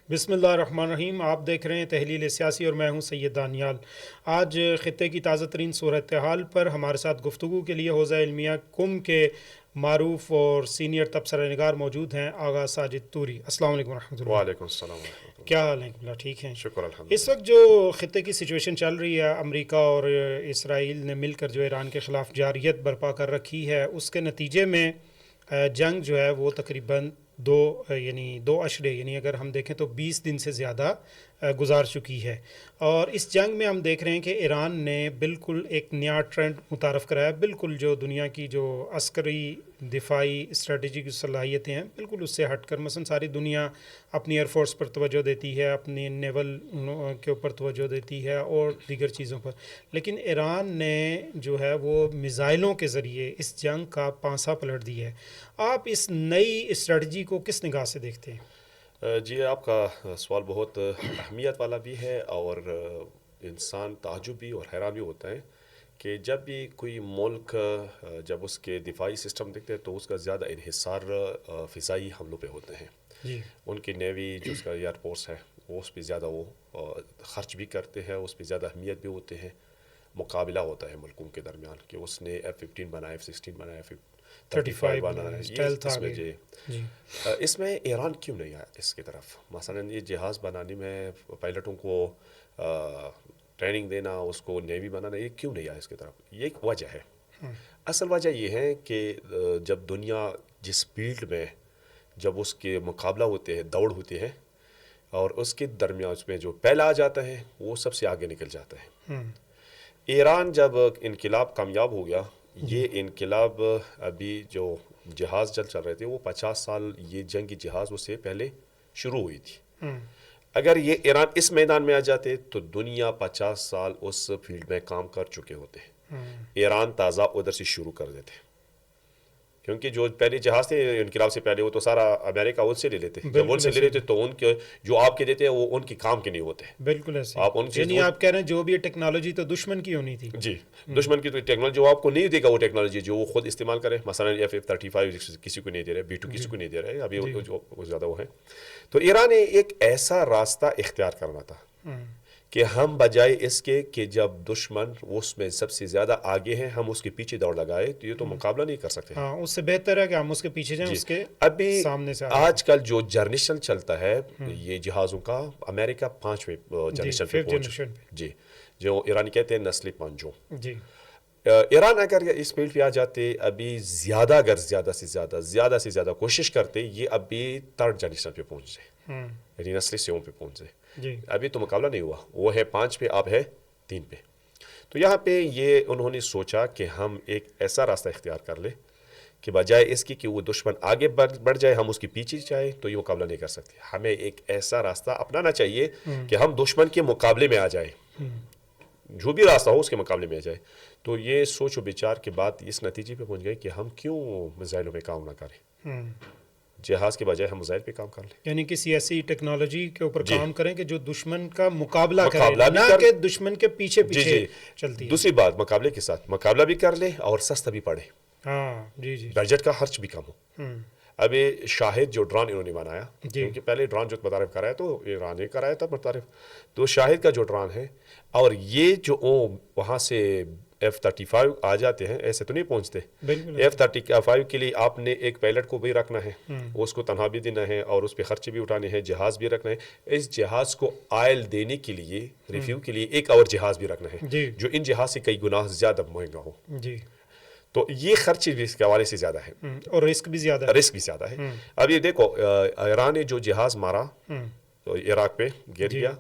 بسم اللہ الرحمن الرحیم. آپ دیکھ رہے ہیں تحلیل سیاسی اور میں ہوں سید دانیال. آج خطے کی تازہ ترین صورتحال پر ہمارے ساتھ گفتگو کے لیے حوزہ علمیہ کم کے معروف اور سینئر تبصرہ نگار موجود ہیں آغا ساجد توری. السلام علیکم ورحمۃ اللہ. وعلیکم السلام ورحمۃ اللہ. کیا حال ہے قبلہ؟ ٹھیک ہیں؟ شکر اس الحمدللہ. وقت جو خطے کی سچویشن چل رہی ہے، امریکہ اور اسرائیل نے مل کر جو ایران کے خلاف جارحیت برپا کر رکھی ہے، اس کے نتیجے میں جنگ جو ہے وہ تقریباً دو اشرے یعنی اگر ہم دیکھیں تو 20 دن سے زیادہ گزار چکی ہے. اور اس جنگ میں ہم دیکھ رہے ہیں کہ ایران نے بالکل ایک نیا ٹرینڈ متعارف کرایا. بالکل جو دنیا کی جو عسکری دفاعی اسٹریٹجی کی صلاحیتیں ہیں بالکل اس سے ہٹ کر، مثلا ساری دنیا اپنی ایئر فورس پر توجہ دیتی ہے، اپنی نیول کے اوپر توجہ دیتی ہے اور دیگر چیزوں پر، لیکن ایران نے جو ہے وہ میزائلوں کے ذریعے اس جنگ کا پانسا پلٹ دیا ہے. آپ اس نئی اسٹریٹجی کو کس نگاہ سے دیکھتے ہیں؟ جی، آپ کا سوال بہت اہمیت والا بھی ہے اور انسان تعجب بھی اور حیران بھی ہوتا ہے کہ جب بھی کوئی ملک جب اس کے دفاعی سسٹم دیکھتے ہیں تو اس کا زیادہ انحصار فضائی حملوں پہ ہوتے ہیں. جی، ان کی نیوی جو اس کا ایئر فورس ہے وہ اس پہ زیادہ وہ خرچ بھی کرتے ہیں، اس پہ زیادہ اہمیت بھی ہوتے ہیں. مقابلہ ہوتا ہے ملکوں کے درمیان کہ اس نے F-15 بنایا، F-16 بنایا، F-35 بنایا. اس میں جی اس میں ایران کیوں نہیں آیا اس کی طرف؟ مثلا یہ جہاز بنانے میں پائلٹوں کو ٹریننگ دینا، اس کو نیوی بنانا، یہ کیوں نہیں آیا اس کی طرف؟ یہ ایک وجہ ہے. اصل وجہ یہ ہے کہ جب دنیا جس فیلڈ میں جب اس کے مقابلہ ہوتے ہیں، دوڑ ہوتی ہے، اور اس کے درمیان اس میں جو پہلا آ جاتا ہے وہ سب سے آگے نکل جاتا ہے. ایران جب انقلاب کامیاب ہو گیا، یہ انقلاب ابھی جو جہاز چل رہے تھے وہ 50 سال یہ جنگی جہاز اس سے پہلے شروع ہوئی تھی. اگر یہ ایران اس میدان میں آ جاتے تو دنیا 50 سال اس فیلڈ میں کام کر چکے ہوتے. ایران تازہ ادھر سے شروع کر دیتے، کیونکہ جو پہلے جہاز تھے انقلاب سے پہلے وہ تو سارا امریکہ ان سے لے لیتے. جب ان سے لے لیتے تو ان کے جو آپ کے دیتے ہیں وہ ان کی کام کے نہیں ہوتے. بالکل ایسے آپ ان سے یعنی آپ کہہ رہے ہیں جو بھی ٹیکنالوجی تو دشمن کی ہونی تھی. جی، دشمن کی تو ٹیکنالوجی جو آپ کو نہیں دے گا، وہ ٹیکنالوجی جو وہ خود استعمال کرے. مثلا F-35 کسی کو نہیں دے رہے، B-2 کسی کو نہیں دے رہے ابھی جو زیادہ وہ ہے. تو ایران نے ایک ایسا راستہ اختیار کرنا تھا کہ ہم بجائے اس کے کہ جب دشمن اس میں سب سے زیادہ آگے ہیں ہم اس کے پیچھے دوڑ لگائے تو یہ تو مقابلہ نہیں کر سکتے. ہاں، اس سے بہتر ہے کہ ہم اس کے پیچھے جائیں. اس کے ابھی سامنے سے آج کل جو جنریشن چلتا ہے یہ جہازوں کا، امریکہ 5ویں جنریشن پہ پہنچ. جی، جو ایرانی کہتے ہیں نسل پانچوں. جی، ایران اگر اس فیلڈ پہ آ جاتے ابھی اگر زیادہ سے زیادہ کوشش کرتے یہ ابھی 3rd جنریشن پہ پہنچ جائے، یعنی نسل سیوں پہ پہنچ جائے. ابھی تو مقابلہ نہیں ہوا، وہ ہے 5 پہ، اب ہے 3 پہ. تو یہاں پہ یہ انہوں نے سوچا کہ ہم ایک ایسا راستہ اختیار کر لیں کہ بجائے اس کی کہ وہ دشمن آگے بڑھ جائے ہم اس کے پیچھے جائیں تو یہ مقابلہ نہیں کر سکتے. ہمیں ایک ایسا راستہ اپنانا چاہیے کہ ہم دشمن کے مقابلے میں آ جائیں، جو بھی راستہ ہو اس کے مقابلے میں آ جائے. تو یہ سوچ و بچار کے بعد اس نتیجے پہ پہنچ گئے کہ ہم کیوں میزائلوں پہ کام نہ کریں، جہاز کے بجائے ہم میزائل پہ کام کر لیں. یعنی کسی ایسی ٹیکنالوجی کے اوپر کام کریں کہ جو دشمن کا مقابلہ کرے، نہ کہ دشمن کے پیچھے چلتی ہے. دوسری بات، مقابلے کے ساتھ مقابلہ بھی کر لے اور سستا بھی پڑے. ہاں جی جی، بجٹ کا خرچ بھی کم ہو. ابھی شاہد جو ڈرون انہوں نے بنایا، کیونکہ پہلے ڈرون جو متعارف کرایا تو ایران نے کرایا تھا متعارف، تو شاہد کا جو ڈرون ہے اور یہ جو وہاں سے F-35 آ جاتے ہیں، ایسے تو نہیں پہنچتے. F-35 کے لیے آپ نے ایک پائلٹ کو بھی رکھنا ہے، اس کو تنہا بھی دینا ہے اور اس پہ خرچے بھی اٹھانے ہیں، جہاز بھی رکھنا ہے. اس جہاز کو آئل دینے کے لیے، ریفیو کے لیے ایک اور جہاز بھی رکھنا ہے جو ان جہاز سے کئی گنا زیادہ مہنگا ہو. تو یہ خرچے بھی اس کے حوالے سے زیادہ ہے اور رسک بھی زیادہ ہے. اب یہ دیکھو، ایران نے جو جہاز مارا تو عراق پہ گر گیا،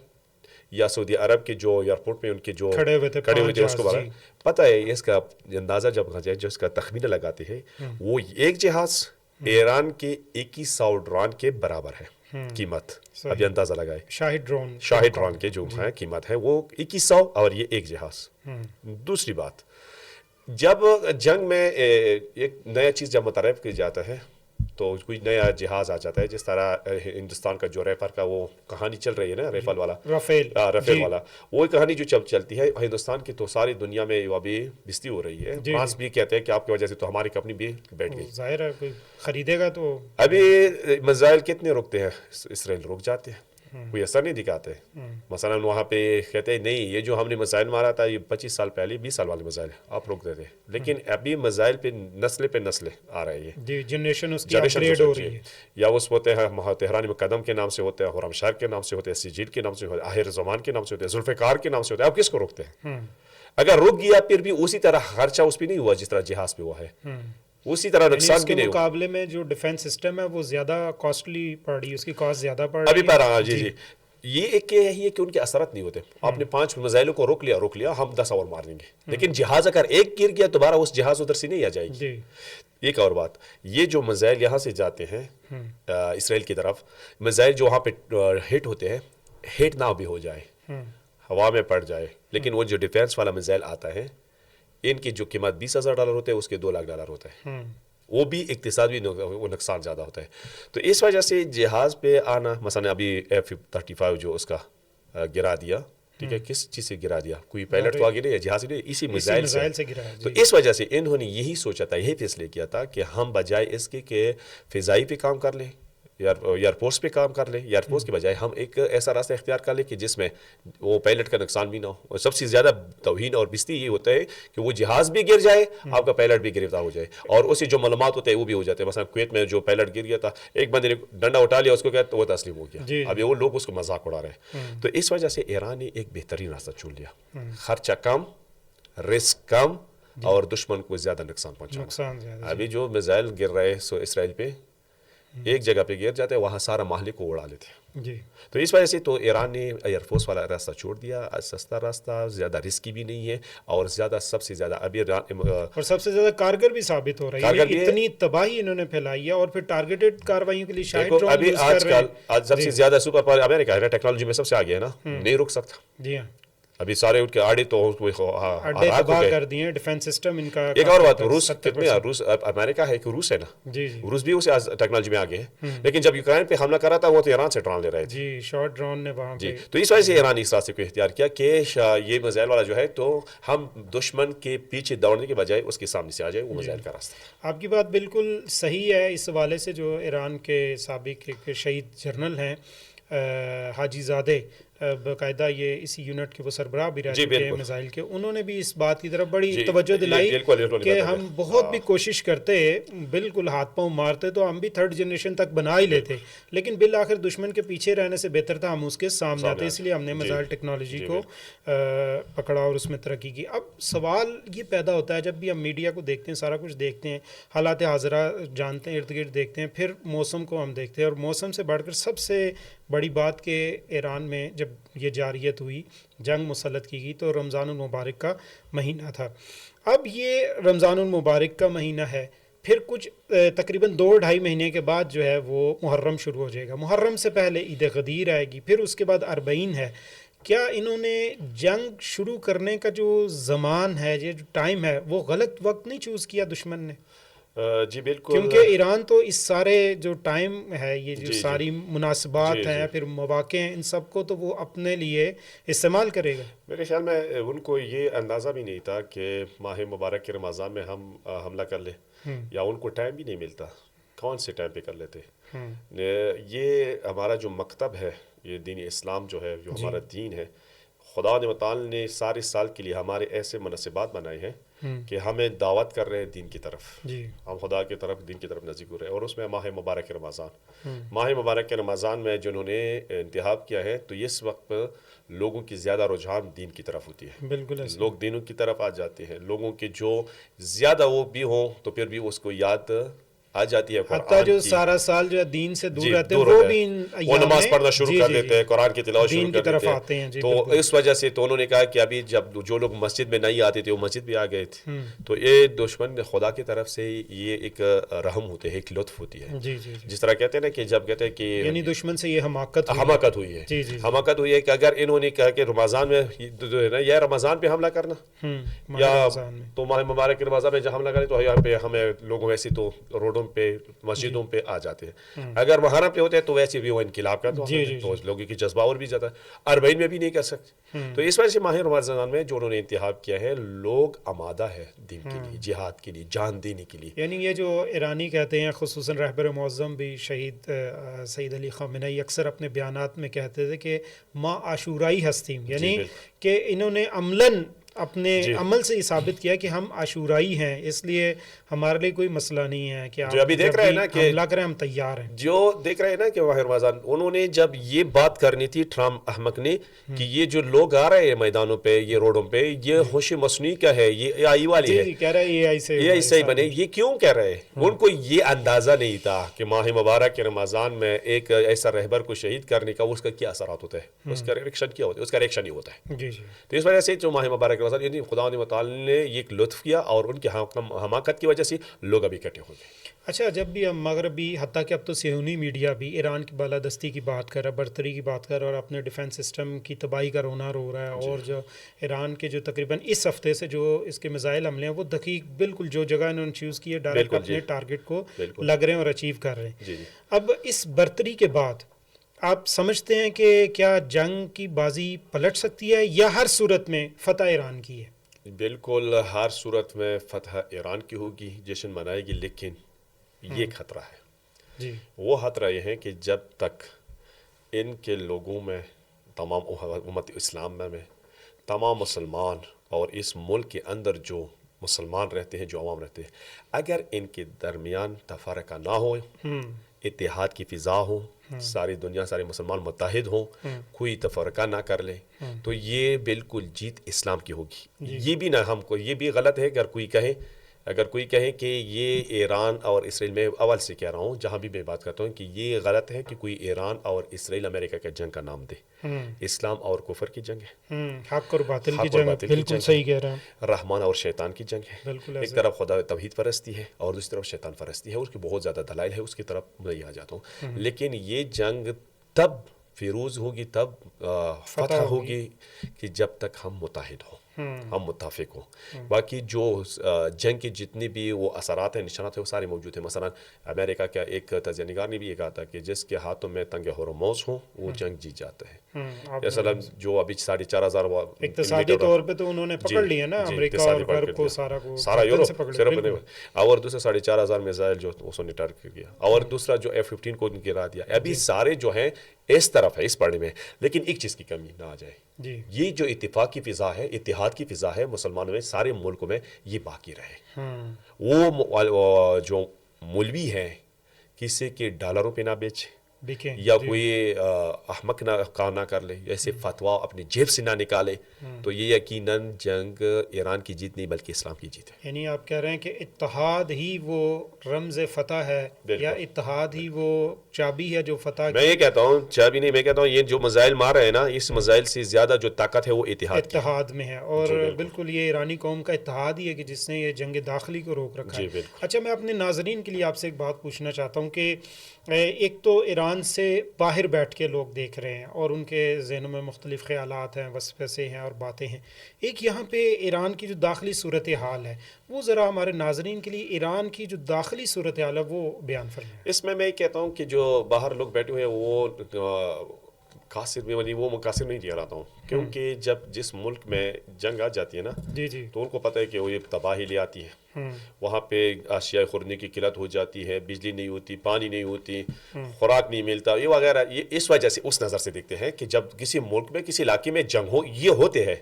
یا سعودی عرب کے جو ایئرپورٹ پہ ان کے جو کھڑے ہوئے تھے اس کو مارا. پتہ ہے اس کا اندازہ جب جو اس کا تخمینہ لگاتے ہیں وہ ایک جہاز ایران کے 2100 ڈرون کے برابر ہے قیمت. ابھی اندازہ لگائے شاہد ڈرون کے جو قیمت ہے وہ 2100 اور یہ ایک جہاز. دوسری بات، جب جنگ میں ایک نیا چیز جب متعارف کی جاتا ہے تو کوئی نیا جہاز آ جاتا ہے، جس طرح ہندوستان کا جو ریفل کا وہ کہانی چل رہی ہے نا، ریفل والا وہ کہانی جو چلتی ہے ہندوستان کی، تو ساری دنیا میں وہ ابھی بستی ہو رہی ہے. فرانس بھی کہتے ہیں کہ آپ کی وجہ سے تو ہماری کمپنی بھی بیٹھ گئی. ظاہر ہے کوئی خریدے گا تو. ابھی میزائل کتنے روکتے ہیں؟ اسرائیل روک جاتے ہیں. کوئی اثر نہیں دکھاتے. مثلا وہاں پہ کہتے ہیں نہیں یہ جو ہم نے میزائل مارا تھا یہ 25 سال پہلے 20 سال والے میزائل آپ روک دیتے, لیکن ابھی میزائل پہ نسل آ رہے ہیں, جی جنریشن اس کی اپگریڈ ہو رہی ہے. یا اس ہوتے ہیں تہران میں قدم کے نام سے ہوتے ہیں, خرم شہر کے نام سے ہوتے ہیں, سجید کے نام سے ہوتے ہیں, آخر زمان کے نام سے ہوتے ہیں, ذوالفقار کے نام سے ہوتے ہیں. آپ کس کو روکتے ہیں؟ اگر رک گیا پھر بھی اسی طرح خرچہ اس پہ نہیں ہوا جس طرح جہاز پہ ہوا ہے, اسی طرح نقصان بھی نہیں ہوا. مقابلے میں جو ڈیفینس سسٹم ہے وہ زیادہ کاسٹلی پڑ رہی ہے, اس کی کاسٹ زیادہ پڑ رہی ابھی ہے. پڑ رہا جی. یہ ایک ہے کہ ان کے اثرات نہیں ہوتے. آپ نے 5 میزائلوں کو روک لیا ہم 10 اور مار دیں گے, لیکن جہاز اگر ایک گر گیا دوبارہ اس جہاز ادھر سے نہیں آ جائے گی. ایک اور بات, یہ جو میزائل یہاں سے جاتے ہیں اسرائیل کی طرف, میزائل جو وہاں پہ ہٹ ہوتے ہیں, ہٹ نہ بھی ہو جائے, ہوا میں پڑ جائے, لیکن وہ جو ڈیفینس والا میزائل آتا ہے ان کی جو قیمت $20,000 ہوتے ہیں اس کے $2 لاکھ ہوتا ہے. وہ بھی اقتصادی نقصان زیادہ ہوتا ہے. تو اس وجہ سے جہاز پہ آنا, مثلا ابھی F-35 جو اس کا گرا دیا, ٹھیک ہے, کس چیز سے گرا دیا؟ کوئی پائلٹ تو آگے نہیں ہے, جہاز نہیں, اسی میزائل سے گرا. تو اس وجہ سے انہوں نے یہی سوچا تھا, یہی فیصلے کیا تھا کہ ہم بجائے اس کے کہ فضائی پہ کام کر لیں, ایئر فورس پہ کام کر لیں, ایئر فورس کے بجائے ہم ایک ایسا راستہ اختیار کر لیں کہ جس میں وہ پائلٹ کا نقصان بھی نہ ہو. اور سب سے زیادہ توہین اور بستی یہ ہوتا ہے کہ وہ جہاز بھی گر جائے, آپ کا پائلٹ بھی گرفتار ہو جائے, اور اسی جو معلومات ہوتے ہیں وہ بھی ہو جاتے ہیں. مثلا کویت میں جو پائلٹ گر گیا تھا, ایک بندے نے ڈنڈا اٹھا لیا, اس کو کہتے وہ تسلیم ہو گیا. ابھی وہ لوگ اس کو مذاق اڑا رہے ہیں. تو اس وجہ سے ایران نے ایک بہترین راستہ چن لیا, خرچہ کم, رسک کم, اور دشمن کو زیادہ نقصان پہنچانا. ابھی جو میزائل گر رہے اسرائیل پہ, ایک جگہ پہ گر جاتے ہیں, وہاں سارا محلے کو اڑا لیتے ہیں. تو اس وجہ سے تو ایران نے ایئر فورس والا راستہ چھوڑ دیا, سستا راستہ, زیادہ رسکی بھی نہیں ہے, اور زیادہ سب سے زیادہ ابھی اور سب سے زیادہ کارگر بھی ثابت ہو رہی ہے. اتنی تباہی انہوں نے پھیلائی ہے, اور پھر ٹارگیٹڈ کارروائیوں کے لیے شاید ابھی آج سب سے زیادہ سپر پاور امریکہ ہے نا, ٹیکنالوجی میں سب سے آگے ہے نا, نہیں رک سکتا. جی ہاں, ابھی سارے ان کے آڑے تو تباہ کر دیے ڈیفینس سسٹم ان کا. ایک اور بات, روس کتنے, روس امریکہ ہے کہ روس ہے نا, روس بھی اسے ٹیکنالوجی میں آگے ہے, لیکن جب یوکرائن پہ حملہ کرا تھا وہ تو ایران سے ڈرون لے رہے تھے. جی, شارٹ ڈرون نے وہاں پہ. تو اس وجہ سے ایران اس راستے کو اختیار کیا کہ یہ میزائل والا جو ہے تو ہم دشمن کے پیچھے دوڑنے کے بجائے اس کے سامنے سے آ جائے, وہ میزائل کا راستہ. آپ کی بات بالکل صحیح ہے اس حوالے سے. جو ایران کے سابق شہید جنرل ہیں حاجی زادے, باقاعدہ یہ اسی یونٹ کے وہ سربراہ بھی رہ چکے ہیں میزائل کے, انہوں نے بھی اس بات کی طرف بڑی توجہ دلائی کہ ہم بہت بھی کوشش کرتے, بالکل ہاتھ پاؤں مارتے تو ہم بھی 3rd جنریشن تک بنا ہی لیتے, لیکن بالآخر دشمن کے پیچھے رہنے سے بہتر تھا ہم اس کے سامنے آتے, اس لیے ہم نے میزائل ٹیکنالوجی کو پکڑا اور اس میں ترقی کی. اب سوال یہ پیدا ہوتا ہے جب بھی ہم میڈیا کو دیکھتے ہیں, سارا کچھ دیکھتے ہیں, حالات حاضرہ جانتے ہیں, ارد گرد دیکھتے ہیں, پھر موسم کو ہم دیکھتے ہیں, اور موسم سے بڑھ کر سب سے بڑی بات کہ ایران میں جب یہ جاریت ہوئی, جنگ مسلط کی گئی, تو رمضان المبارک کا مہینہ تھا. اب یہ رمضان المبارک کا مہینہ ہے, پھر کچھ تقریباً 2-2.5 مہینے کے بعد جو ہے وہ محرم شروع ہو جائے گا. محرم سے پہلے عید غدیر آئے گی, پھر اس کے بعد اربعین ہے. کیا انہوں نے جنگ شروع کرنے کا جو زمان ہے, یہ جو ٹائم ہے, وہ غلط وقت نہیں چوز کیا دشمن نے؟ جی بالکل, کیونکہ ایران تو اس سارے جو ٹائم ہے, یہ جو ساری مناسبات ہیں, پھر مواقع ہیں, ان سب کو تو وہ اپنے لیے استعمال کرے گا. میرے خیال میں ان کو یہ اندازہ بھی نہیں تھا کہ ماہ مبارک کے رمضان میں ہم حملہ کر لیں, یا ان کو ٹائم بھی نہیں ملتا, کون سے ٹائم پہ کر لیتے. یہ ہمارا جو مکتب ہے, یہ دین اسلام جو ہے, جو ہمارا دین ہے, خدا متعال نے سارے سال کے لیے ہمارے ایسے مناسبات بنائے ہیں کہ ہمیں دعوت کر رہے ہیں دین کی طرف, ہم خدا کی طرف, دین کی طرف نزدیک ہو رہے ہیں. اور اس میں ماہ مبارک رمضان, ماہ مبارک رمضان میں جنہوں نے انتخاب کیا ہے, تو اس وقت لوگوں کی زیادہ رجحان دین کی طرف ہوتی ہے. بالکل, لوگ دینوں کی طرف آ جاتے ہیں. لوگوں کے جو زیادہ وہ بھی ہوں تو پھر بھی اس کو یاد آ جاتی ہے. حتیٰ جو سارا سال جو دین سے دور رہتے ہیں وہ بھی وہ نماز پڑھنا شروع کر دیتے ہیں, قرآن کی تلاوت شروع کر دیتے ہیں. تو اس وجہ سے تو انہوں نے کہا کہ ابھی جب جو لوگ مسجد میں نہیں آتے تھے وہ مسجد بھی آ گئے تھے. تو یہ دشمن خدا کی طرف سے یہ ایک رحم ہوتے ہے, ایک لطف ہوتی ہے. جس طرح کہتے ہیں نا کہ جب کہتے ہیں کہ یعنی دشمن سے یہ حماقت ہوئی ہے, حماقت ہوئی ہے کہ اگر انہوں نے کہا کہ رمضان میں جو ہے نا, یا رمضان پہ حملہ کرنا, یا تو ماہ مبارک کے رمضان میں جب حملہ کرے تو یہاں پہ ہمیں لوگوں ایسے تو روڈوں پہ مسجدوں پہ آ جاتے ہیں. اگر محرم پہ ہوتے ہیں تو ویسے بھی وہ انقلاب کا تو لوگوں کی جذبہ اور بھی زیادہ ہے. اربعین میں بھی نہیں کر سکتے. تو اس وجہ سے ماہ رمضان میں جو انہوں نے انتخاب کیا ہے لوگ آمادہ ہے دین کے لیے, جہاد کے لیے, جان دینے کے لیے. یعنی یہ جو ایرانی کہتے ہیں, خصوصاً رہبر معظم بھی شہید سید علی خامنئی اکثر اپنے بیانات میں کہتے تھے کہ ما عاشورائی ہستیم, یعنی کہ انہوں نے عملاً اپنے عمل سے یہ ثابت کیا کہ ہم عاشورائی ہیں, اس لیے ہمارے لیے کوئی مسئلہ نہیں ہے کہ آپ ابھی دیکھ رہے ہیں نا کہ حملہ کریں, ہم تیار ہیں. جو دیکھ رہے ہیں نا کہ ماہ رمضان انہوں نے جب یہ بات کرنی تھی ٹرمپ احمق نے کہ یہ جو لوگ آ رہے ہیں میدانوں پہ, یہ روڈوں پہ, یہ ہوش مصنوعی کا ہے, یہ آئی والی ہے, کہہ رہے یہ ایسے ہی بنے, یہ کیوں کہہ رہے ہیں؟ ان کو یہ اندازہ نہیں تھا کہ ماہ مبارک کے رمضان میں ایک ایسا رہبر کو شہید کرنے کا اس کا کیا اثرات ہوتا ہے, اس کا ریئیکشن کیا ہوتا ہے, اس کا ریئیکشن ہی ہوتا ہے. تو اس وجہ سے جو ماہ مبارک رمضان یعنی خدا تعالی نے یہ ایک لطف کیا اور ان کی حماقت کی وجہ سے لوگ ابھی اکٹھے ہو گئے. اچھا, جب بھی ہم مغربی حتیٰ کہ اب تو صہیونی میڈیا بھی ایران کی بالادستی کی بات کر رہا ہے, برتری کی بات کر رہا ہے, اور اپنے ڈیفنس سسٹم کی تباہی کا رونا رو رہا ہے, اور جو ایران کے جو تقریباً اس ہفتے سے جو اس کے میزائل حملے ہیں وہ دقیق بالکل جو جگہ انہوں نے چوز کی ہے ڈائریکٹ اپنے ٹارگٹ کو لگ رہے ہیں اور اچیو کر رہے ہیں. اب اس برتری کے بعد آپ سمجھتے ہیں کہ کیا جنگ کی بازی پلٹ سکتی ہے یا ہر صورت میں فتح ایران کی ہے؟ بالکل ہر صورت میں فتح ایران کی ہوگی, جشن منائے گی, لیکن یہ خطرہ ہے. جی, وہ خطرہ یہ ہے کہ جب تک ان کے لوگوں میں, تمام امت اسلام میں تمام مسلمان اور اس ملک کے اندر جو مسلمان رہتے ہیں, جو عوام رہتے ہیں, اگر ان کے درمیان تفرقہ نہ ہو, اتحاد کی فضا ہو, ساری دنیا سارے مسلمان متحد ہوں, کوئی تفرقہ نہ کر لے, تو یہ بالکل جیت اسلام کی ہوگی. یہ بھی نہ ہم کو یہ بھی غلط ہے اگر کوئی کہے کہ یہ ایران اور اسرائیل, میں اول سے کہہ رہا ہوں جہاں بھی میں بات کرتا ہوں کہ یہ غلط ہے کہ کوئی ایران اور اسرائیل امریکہ کے جنگ کا نام دے. اسلام اور کفر کی جنگ ہے, حق اور باطل کی جنگ, بالکل صحیح کہہ رہے ہیں. رحمان اور شیطان کی جنگ ہے. ایک طرف خدا توحید پرستی ہے اور دوسری طرف شیطان پرستی ہے. اس کی بہت زیادہ دلائل ہے, اس کی طرف میں آ جاتا ہوں. لیکن یہ جنگ تب فیروز ہوگی, تب فتح ہوگی کہ جب تک ہم متحد ہوں, ہم متفق ہوں. باقی جو جنگ کے جتنے بھی وہ اثرات ہیں, نشانات ہیں, وہ سارے موجود ہیں. مثلا امریکہ کا ایک تجزیہ نگار نے بھی یہ کہا تھا کہ جس کے ہاتھوں میں تنگ ہرموز ہوں وہ جنگ جیت جاتا ہے. مثلا جو ابھی 4,500 اقتصادی طور پہ تو انہوں نے پکڑ لیا نا امریکہ اور غرب کو, سارا یورپ صرف, اور دوسرے 4,500 میزائل جو اس نے ٹارگٹ کیا, اور دوسرا جو F-15 کو گرا دیا. ابھی سارے جو ہیں اس طرف ہے, اس پڑھنے میں, لیکن ایک چیز کی کمی نہ آ جائے. یہ جو اتفاق کی فضا ہے, اتحاد کی فضا ہے مسلمانوں میں, سارے ملکوں میں یہ باقی رہے. وہ جو مولوی ہیں کسی کے ڈالروں پہ نہ بیچے, یا کوئی احمق نہ کر لے, ایسے فتوا اپنی جیب سے نہ نکالے, تو یہ یقیناً جنگ ایران کی جیت نہیں بلکہ اسلام کی جیت ہے. یعنی آپ کہہ رہے ہیں کہ اتحاد ہی وہ رمز فتح ہے, یا اتحاد ہی وہ چابی ہے جو فتح. میں یہ کہتا ہوں چابی نہیں, میں کہتا ہوں یہ جو میزائل مار رہے ہیں نا, اس میزائل سے زیادہ جو طاقت ہے وہ اتحاد میں ہے, اور بالکل یہ ایرانی قوم کا اتحاد ہی ہے کہ جس نے یہ جنگ داخلی کو روک رکھا ہے. اچھا, میں اپنے ناظرین کے لیے آپ سے ایک بات پوچھنا چاہتا ہوں کہ ایک تو ایران سے باہر بیٹھ کے لوگ دیکھ رہے ہیں اور ان کے ذہنوں میں مختلف خیالات ہیں, وسوسے ہیں اور باتیں ہیں. ایک یہاں پہ ایران کی جو داخلی صورتحال ہے وہ ذرا ہمارے ناظرین کے لیے ایران کی جو داخلی صورتحال ہے وہ بیان فرمائیں. اس میں یہ کہتا ہوں کہ جو باہر لوگ بیٹھے ہوئے ہیں وہ وہ مقاصر نہیں دیا رہتا ہوں, کیونکہ جب جس ملک میں جنگ آ جاتی ہے نا, تو ان کو پتہ ہے کہ وہ یہ تباہی لے آتی ہے. وہاں پہ اشیاء خوردنی کی قلت ہو جاتی ہے, بجلی نہیں ہوتی, پانی نہیں ہوتی, خوراک نہیں ملتا, یہ وغیرہ. یہ اس وجہ سے اس نظر سے دیکھتے ہیں کہ جب کسی ملک میں کسی علاقے میں جنگ ہو یہ ہوتے ہیں.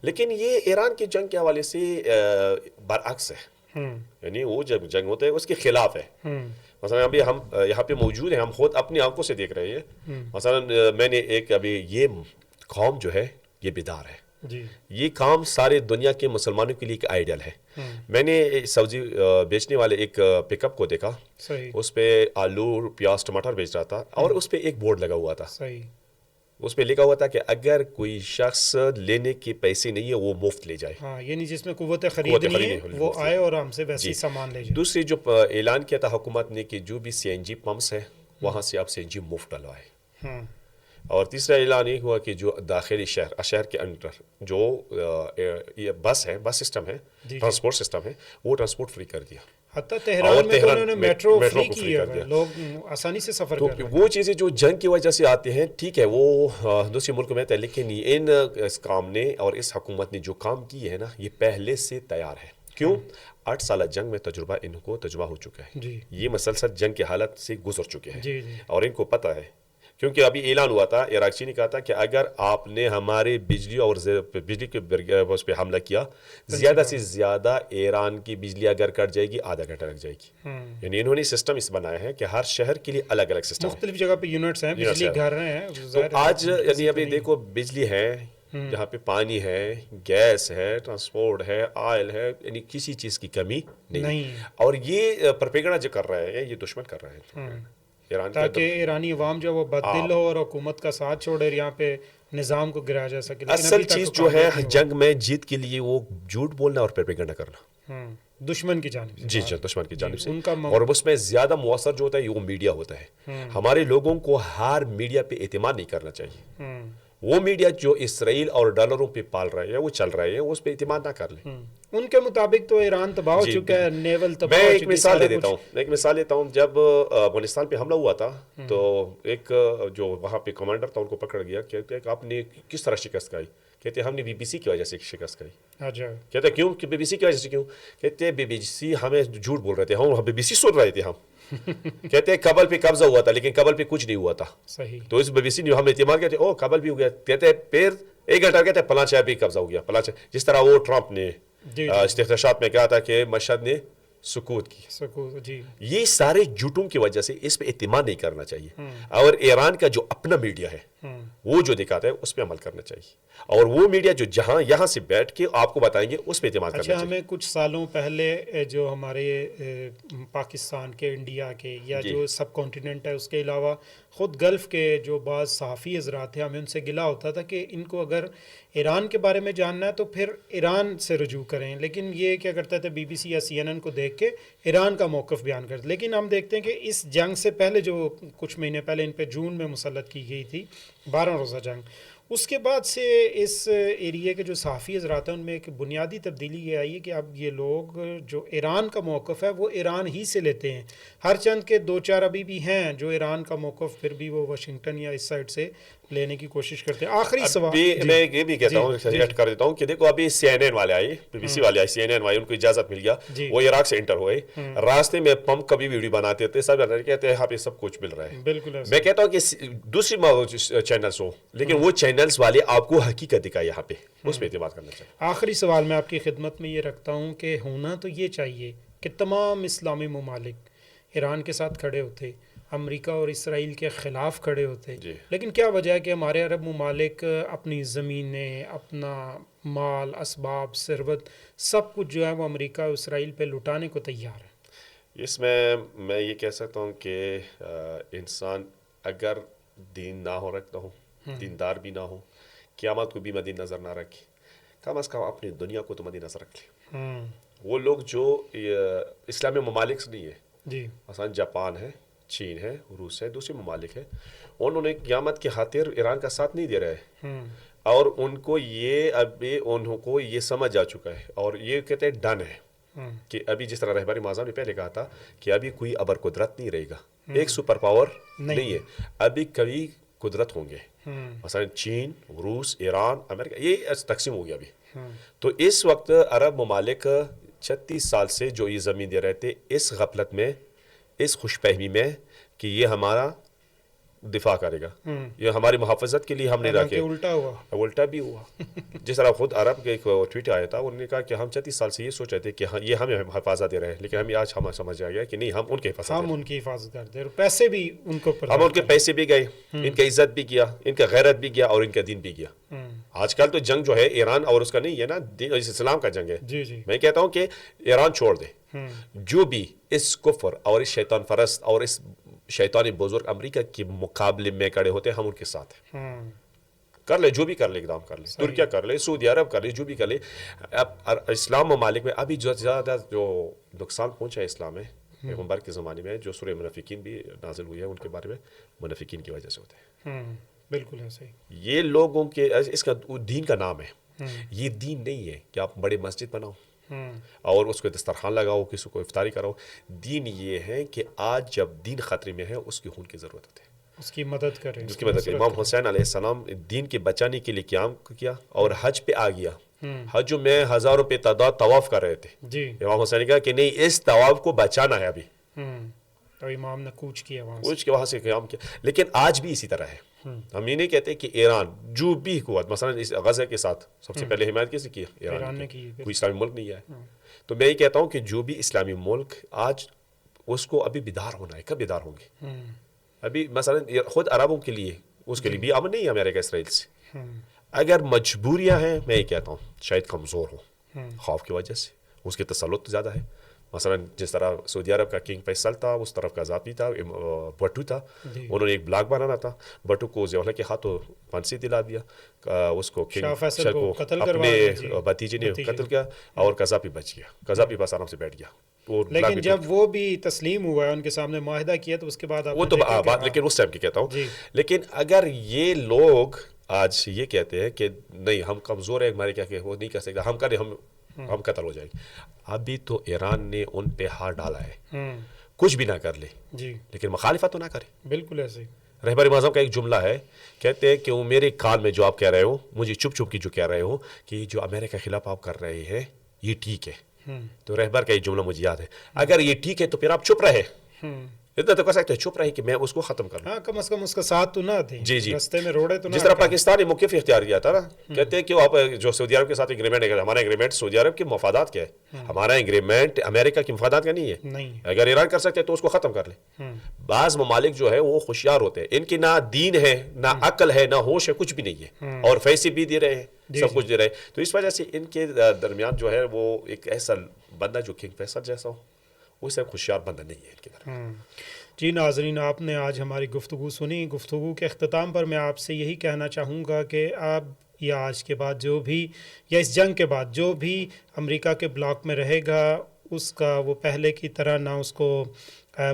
لیکن یہ ایران کی جنگ کے حوالے سے برعکس ہے, یعنی وہ جب جنگ ہوتا ہے اس کے خلاف ہے. مثلا ابھی ہم یہاں پہ موجود ہیں, ہم خود اپنی آنکھوں سے دیکھ رہے ہیں. مثلا میں نے ایک ابھی یہ قوم جو ہے یہ بیدار ہے, یہ کام سارے دنیا کے مسلمانوں کے لیے ایک آئیڈیل ہے. میں نے سبزی بیچنے والے ایک پک اپ کو دیکھا, اس پہ آلو, پیاز, ٹماٹر بیچ رہا تھا, اور اس پہ ایک بورڈ لگا ہوا تھا. اس پہ لکھا ہوا تھا کہ اگر کوئی شخص لینے کے پیسے نہیں ہے وہ مفت لے جائے. یعنی جس میں قوت خرید نہیں ہے وہ آئے اور ہم سے ویسے سامان لے جائے. دوسری جو اعلان کیا تھا حکومت نے کہ جو بھی CNG پمپس ہیں وہاں سے آپ CNG مفت ڈلوائے. اور تیسرا اعلان یہ ہوا کہ جو داخلی شہر کے اندر جو بس سسٹم ہے, ٹرانسپورٹ سسٹم ہے, وہ ٹرانسپورٹ فری کر دیا. حتیٰ تہران میں تو انہوں نے میٹرو فری کو کی ہے، لوگ آسانی سے سفر تو کر رہے ہیں. وہ چیزیں جو جنگ کی وجہ سے آتی ہیں، ٹھیک ہے وہ دوسرے ملک میں تھے، لیکن اس کام نے اور اس حکومت نے جو کام کی ہے نا، یہ پہلے سے تیار ہے. کیوں؟ 8 سالہ جنگ میں ان کو تجربہ ہو چکا ہے. جی یہ مسلسل جنگ کی حالت سے گزر چکے ہیں. جی جی اور ان کو پتہ ہے، کیونکہ ابھی اعلان ہوا تھا، عراقی نے کہا تھا کہ اگر آپ نے ہمارے بجلی کے اس پہ حملہ کیا، زیادہ سے زیادہ ایران کی بجلی اگر کٹ جائے گی آدھا گھنٹہ لگ جائے گی. یعنی انہوں نے سسٹم اس بنایا ہے کہ ہر شہر کے لیے الگ الگ سسٹم ہے، مختلف جگہ پہ یونٹس ہیں، بجلی گھر ہیں. تو آج یعنی ابھی دیکھو بجلی ہے، یہاں پہ پانی ہے، گیس ہے، ٹرانسپورٹ ہے، آئل ہے، یعنی کسی چیز کی کمی نہیں. اور یہ پروپیگنڈا جو کر رہے ہیں، یہ دشمن کر رہے ہیں ایران کا، تاکہ ایرانی عوام جو وہ بددل ہو اور حکومت کا ساتھ چھوڑے اور یہاں پہ نظام کو گرایا جا سکے. اصل چیز جو ہے جنگ میں جیت کے لیے وہ جھوٹ بولنا اور پروپیگنڈا کرنا دشمن کی جانب سے. جی دشمن کی جانب سے. اور اس میں زیادہ مؤثر جو ہوتا ہے وہ میڈیا ہوتا ہے. ہمارے لوگوں کو ہر میڈیا پہ اعتماد نہیں کرنا چاہیے. وہ میڈیا جو اسرائیل اور ڈالروں پہ پال رہے ہیں، وہ چل رہے ہیں، اس پہ اعتماد نہ کر لیں. ان کے مطابق تو ایران تباہ ہو چکا ہے، نیول تباہ ہو میں چکی ہے. ایک مثال دیتا ہوں. جب افغانستان پہ حملہ ہوا تھا تو ایک جو وہاں پہ کمانڈر تھا ان کو پکڑ گیا، کہتے کہ آپ نے کس طرح شکست کھائی. کہتے ہم نے بی بی سی کی وجہ سے شکست کھائی. کہتے کیوں؟ کہ بی بی سی کی وجہ سے کیوں؟ کہتے بی بی سی ہمیں جھوٹ بول رہے تھے، ہم بی بی سی سن رہے تھے. ہم کہتے کابل پہ قبضہ ہوا تھا لیکن کابل پہ کچھ نہیں ہوا تھا. صحیح. تو اس بی بی سی نے ہم اعتماد کہتے او کابل بھی ہو گیا. کہتے پھر ایک گھنٹہ کہتے ہیں پلانچہ بھی قبضہ ہو گیا. پلانچہ جس طرح وہ ٹرمپ نے استفتاشات میں کہا تھا کہ مشہد نے سکوت کی. یہ سارے جھوٹوں کی وجہ سے اس پہ اعتماد نہیں کرنا چاہیے. اور ایران کا جو اپنا میڈیا ہے وہ جو دکھاتا ہے اس پہ عمل کرنا چاہیے. اور وہ میڈیا جو جہاں یہاں سے بیٹھ کے آپ کو بتائیں گے اس پہ اعتماد کرنا چاہیے. ہمیں کچھ سالوں پہلے جو ہمارے پاکستان کے، انڈیا کے یا جو سب کانٹیننٹ ہے اس کے علاوہ خود گلف کے جو بعض صحافی حضرات تھے، ہمیں ان سے گلہ ہوتا تھا کہ ان کو اگر ایران کے بارے میں جاننا ہے تو پھر ایران سے رجوع کریں. لیکن یہ کیا کرتا تھا، بی بی سی یا سی این این کو دیکھ کے ایران کا موقف بیان کرتے. لیکن ہم دیکھتے ہیں کہ اس جنگ سے پہلے جو کچھ مہینے پہلے ان پہ جون میں مسلط کی گئی تھی 12 روزہ جنگ، اس کے بعد سے اس ایریے کے جو صحافی حضرات ہیں ان میں ایک بنیادی تبدیلی یہ آئی ہے کہ اب یہ لوگ جو ایران کا موقف ہے وہ ایران ہی سے لیتے ہیں. ہر چند کے 2-4 ابھی بھی ہیں جو ایران کا موقف پھر بھی وہ واشنگٹن یا اس سائڈ سے لینے کی کوشش کرتے ہیں. آخری سوال میں یہ بھی کہتا ہوں، ایڈ کر دیتا ہوں کہ دیکھو ابھی سی این این والے آئے، بی بی سی والے آئے، سی این این والے، ان کو اجازت مل گیا، وہ عراق سے انٹر ہوئے. راستے میں پمپ کبھی ویڈیو بناتے تھے، سب کہتے ہیں یہاں پہ سب کچھ مل رہا ہے. بالکل. میں کہتا ہوں کہ دوسری چینلز ہو لیکن وہ چینلز والے آپ کو حقیقت دکھائے، یہاں پہ اس پہ اعتماد کرنا چاہیے. آخری سوال میں آپ کی خدمت میں یہ رکھتا ہوں کہ ہونا تو یہ چاہیے کہ تمام اسلامی ممالک ایران کے ساتھ کھڑے ہوتے، امریکہ اور اسرائیل کے خلاف کھڑے ہوتے. لیکن کیا وجہ ہے کہ ہمارے عرب ممالک اپنی زمینیں، اپنا مال، اسباب، ثروت، سب کچھ جو ہے وہ امریکہ اور اسرائیل پہ لٹانے کو تیار ہے؟ اس میں یہ کہہ سکتا ہوں کہ انسان اگر دین نہ ہو رکھتا ہو، دیندار بھی نہ ہو، قیامت کو بھی مد نظر نہ رکھے، کم از کم اپنی دنیا کو تو مد نظر رکھے. وہ لوگ جو اسلامی ممالک سے نہیں ہے، مثلا جاپان ہے، چین ہے، روس ہے، دوسرے ممالک ہے، انہوں نے قیامت کی خاطر ایران کا ساتھ نہیں دے رہے ہیں. اور ان کو یہ سمجھ آ چکا ہے اور یہ کہتے ہیں ڈن ہے کہ ابھی جس طرح رہبر اعظم نے پہلے کہا تھا کہ ابھی کوئی ابر قدرت نہیں رہے گا، ایک سپر پاور نہیں ہے، ابھی کبھی قدرت ہوں گے. مثلا چین، روس، ایران، امریکہ، یہ تقسیم ہو گیا ابھی. تو اس وقت عرب ممالک 36 سال سے جو یہ زمین دے رہے تھے، اس غفلت میں، اس خوش فہمی میں کہ یہ ہمارا دفاع کرے گا، یہ ہماری محافظت کے لیے ہم نے رکھے. الٹا بھی ہوا. جس طرح خود عرب کے ایک ٹویٹ آیا تھا، انہوں نے کہا کہ ہم 36 سال سے یہ سوچ رہے تھے کہ یہ ہمیں حفاظت دے رہے ہیں، لیکن آج ہمیں سمجھ آ گیا کہ نہیں، ہم ان کی حفاظت کرتے ہیں، پیسے بھی ان کو، ہم ان کے پیسے بھی گئے، ان کا عزت بھی گیا، ان کا غیرت بھی گیا اور ان کا دین بھی گیا. آج کل تو جنگ جو ہے ایران اور اس کا نہیں ہے نا، اسلام کا جنگ ہے. میں کہتا ہوں کہ ایران چھوڑ دے، جو بھی اس کفر اور اس شیطان فرست اور اس شیطانی بزرگ امریکہ کے مقابلے میں کھڑے ہوتے ہیں، ہم ان کے ساتھ ہیں. کر لے جو بھی کر لے، اقدام کر لے، ترکیہ کر لے، سعودی عرب کر لے، جو بھی کر لے. اب اسلام ممالک میں ابھی جو زیادہ جو نقصان پہنچا ہے اسلام میں پیغمبر کے زمانے میں، جو سورہ منافقین بھی نازل ہوئی ہے، ان کے بارے میں منافقین کی وجہ سے ہوتے ہیں. بالکل ایسے ہی. یہ لوگوں کے اس کا دین کا نام ہے. یہ دین نہیں ہے کہ آپ بڑے مسجد بناؤ، اور اس کو دسترخوان لگاؤ, کسی کو افطاری کراؤ. دین یہ ہے کہ آج جب دین خطرے میں ہے اس کی خون کی ضرورت ہے, اس کی مدد کریں, اس کی مدد کریں. امام حسین علیہ السلام دین کے بچانے کے لیے قیام کیا اور حج پہ آ گیا. حج میں ہزاروں پہ تعداد طواف کر رہے تھے. امام حسین نے کہا کہ نہیں, اس طواف کو بچانا ہے ابھی, تو امام نے کوچ کیا وہاں سے قیام کیا. لیکن آج بھی اسی طرح ہے. ہم یہ نہیں کہتے کہ ایران جو بھی قوت مثلا اس غزہ کے ساتھ سب سے پہلے حمایت کیسے کی؟ ایران نے کی. کوئی اسلامی ملک نہیں ہے. تو میں یہ کہتا ہوں کہ جو بھی اسلامی ملک آج اس کو ابھی بیدار ہونا ہے. کب بیدار ہوں گے؟ ابھی مثلا خود عربوں کے لیے اس کے لیے بھی امن نہیں ہے امریکہ اسرائیل سے. اگر مجبوریاں ہیں, میں یہ کہتا ہوں شاید کمزور ہوں خوف کی وجہ سے, اس کے تسلط زیادہ ہے. مثلا جس طرح سعودی عرب کا کنگ فیصل تھا, اس طرف کا ذاتی تھا, بٹو تھا, انہوں نے ایک بلاک بنانا تھا. بٹو کو ضیاء کے ہاتھوں پھانسی دلا دیا, اس کو کنگ فیصل کو اپنے بھتیجے نے قتل کیا اور قذافی بچ گیا. قذافی بس آرام سے بیٹھ گیا. لیکن جب وہ بھی تسلیم ہوا ہے, ان کے سامنے معاہدہ کیا, تو اس کے بعد وہ تو بات, لیکن اس ٹائم کی کہتا ہوں. لیکن اگر یہ لوگ آج یہ کہتے ہیں کہ نہیں ہم کمزور ہیں, ہمارے کیا کہ وہ نہیں کر سکتے, ہم کریں, ہم قتل ہو جائیں گے. ابھی تو ایران نے ان پہ ہاتھ ڈالا ہے, کچھ بھی نہ کر لے لیکن مخالفت تو نہ کرے. بالکل ایسے. رہبر اعظم کا ایک جملہ ہے, کہتے ہیں کہ وہ میرے کان میں جو آپ کہہ رہے ہو, مجھے چپ چپ کی جو کہہ رہے ہو کہ جو امریکہ کے خلاف آپ کر رہے ہیں یہ ٹھیک ہے. تو رہبر کا ایک جملہ مجھے یاد ہے, اگر یہ ٹھیک ہے تو پھر آپ چپ رہے. اتنا تو کر سکتے ہیں چپ رہے کہ میں اس کو ختم کر لوں. ہاں, کم از کم اس کا ساتھ تو نہ دیں. جی راستے میں روڑے تو نہ. جس طرح پاکستان نے موقف اختیار کیا تھا نا, کہتے ہیں کہ آپ جو سعودی عرب کے ساتھ ایگریمنٹ ہے, ہمارا ایگریمنٹ سعودی عرب کے مفادات کیا ہے, ہمارا ایگریمنٹ امریکہ کے مفادات کا نہیں ہے. اگر ایران کر سکتے تو اس کو ختم کر لے. بعض ممالک جو ہے وہ ہوشیار ہوتے ہیں, ان کی نہ دین ہے, نہ عقل ہے, نہ ہوش ہے, کچھ بھی نہیں ہے, اور پیسے بھی دے رہے ہیں, سب کچھ دے رہے ہیں. تو اس وجہ سے ان کے درمیان جو ہے وہ ایک ایسا بندہ جو کنگ فیصل جیسا ہو, وہ سب ہوشیار بندہ نہیں ہے ان کی طرح. جی ناظرین, آپ نے آج ہماری گفتگو سنی. گفتگو کے اختتام پر میں آپ سے یہی کہنا چاہوں گا کہ آپ یا آج کے بعد جو بھی, یا اس جنگ کے بعد جو بھی امریکہ کے بلاک میں رہے گا, اس کا وہ پہلے کی طرح نہ اس کو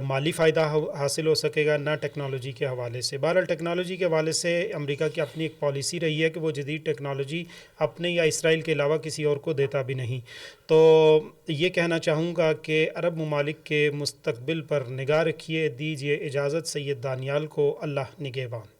مالی فائدہ حاصل ہو سکے گا, نہ ٹیکنالوجی کے حوالے سے. بہرحال ٹیکنالوجی کے حوالے سے امریکہ کی اپنی ایک پالیسی رہی ہے کہ وہ جدید ٹیکنالوجی اپنے یا اسرائیل کے علاوہ کسی اور کو دیتا بھی نہیں. تو یہ کہنا چاہوں گا کہ عرب ممالک کے مستقبل پر نگاہ رکھیے. دیجیے اجازت سید دانیال کو. اللہ نگہبان.